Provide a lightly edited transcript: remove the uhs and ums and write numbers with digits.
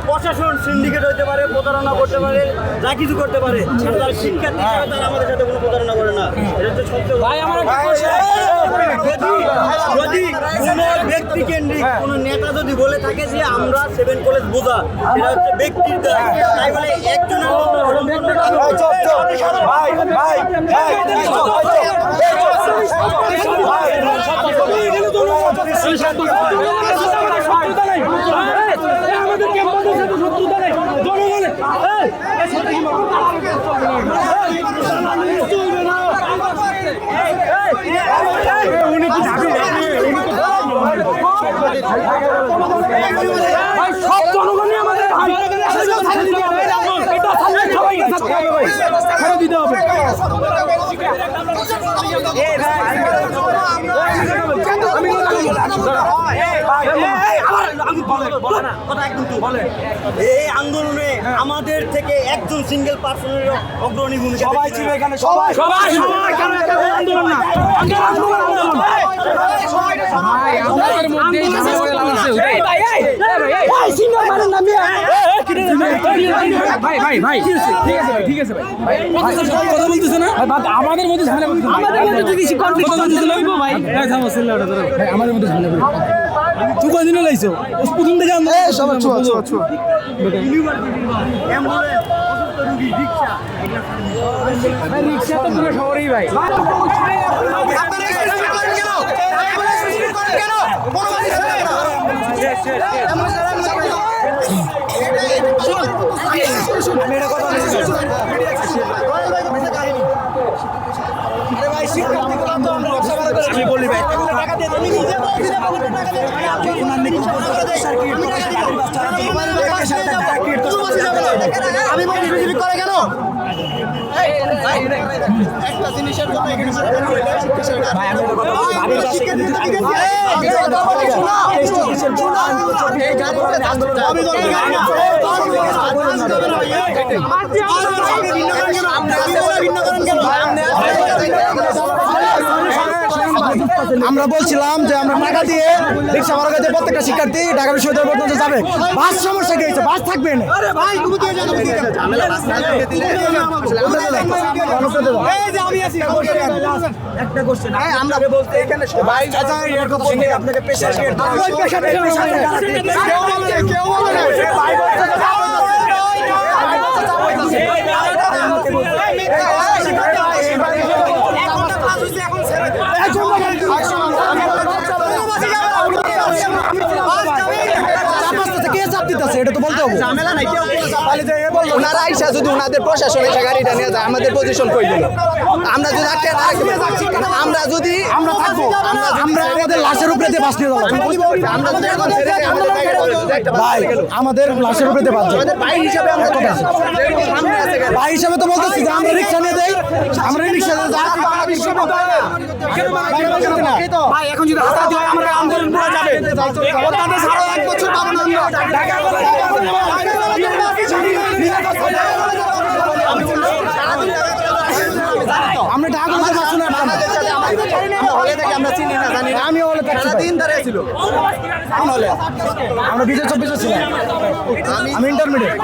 প্রশাসন সিন্ডিকেট হতে পারে, প্রতারণা করতে পারে, যা কিছু করতে পারে, তার শিক্ষার্থী হিসেবে তারা আমাদের সাথে কোনো প্রতারণা করে না। এটা হচ্ছে সবচেয়ে যদি কোনো ব্যক্তি কেন্দ্রিক কোনো নেতা যদি বলে থাকে যে আমরা 7 কলেজ বোঝা, এটা হচ্ছে ব্যক্তির দায়, তাই বলে একজনের সব জনগণই আমাদের দিতে হবে। এই আন্দোলনে আমাদের থেকে একজন সিঙ্গেল পার্সনের অগ্রণী ভূমিকা সবাই ছিল এখানে, সবাই আন্দোলন না, আমাদের মধ্যে তুই কদিন লাইছো প্রথম থেকে রিক্সা তো পুরো শহরেই ভাই। আমি বলি ভাই আমি করে কেন একটা জিনিসের জন্য আমরা বলছিলাম যে আমরা টাকা দিয়ে রিক্সা ভাড়া করতে প্রত্যেকটা শিক্ষার্থী ঢাকা বিশ্ববিদ্যালয় পর্যন্ত যাবে। বাস সমস্যা কি হয়েছে? বাস থাকবে না। একটা কোশ্চেন আমরা বলতে এখানে সবাই আপনাকে পেশা এটা তো বলতে হবে ঝামেলা নাই। কেউ ওনারা আইসা যদি ওনাদের প্রশাসন এসে গাড়িটা নিয়ে যায় আমাদের পজিশন কই দিল। আমরা যদি আমরা যদি আমরা থাকবো আমরা আমাদের লাশের উপরে দিয়ে বাস নিয়ে যাবো। ভাই আমাদের লাশের উপরে দিয়ে বাস আমাদের ভাই হিসাবে আমরা ভাই হিসাবে তো বলতেছি যে আমরা রিক্সা নিয়ে দেই, আমরা রিক্সা নিয়ে যাই। ভাই এখন যদি হাতা দিয়ে আমরা আন্দোলন করে যাবে তাদের সারা 1 বছর পাবো না আমরা ঢাকা পাচ্ছি না। আমরা চিনি না জানি না। আমি হলে দিন ধরে ছিল আমরা 2024 ছিলাম। আমি ইন্টারমিডিয়েট।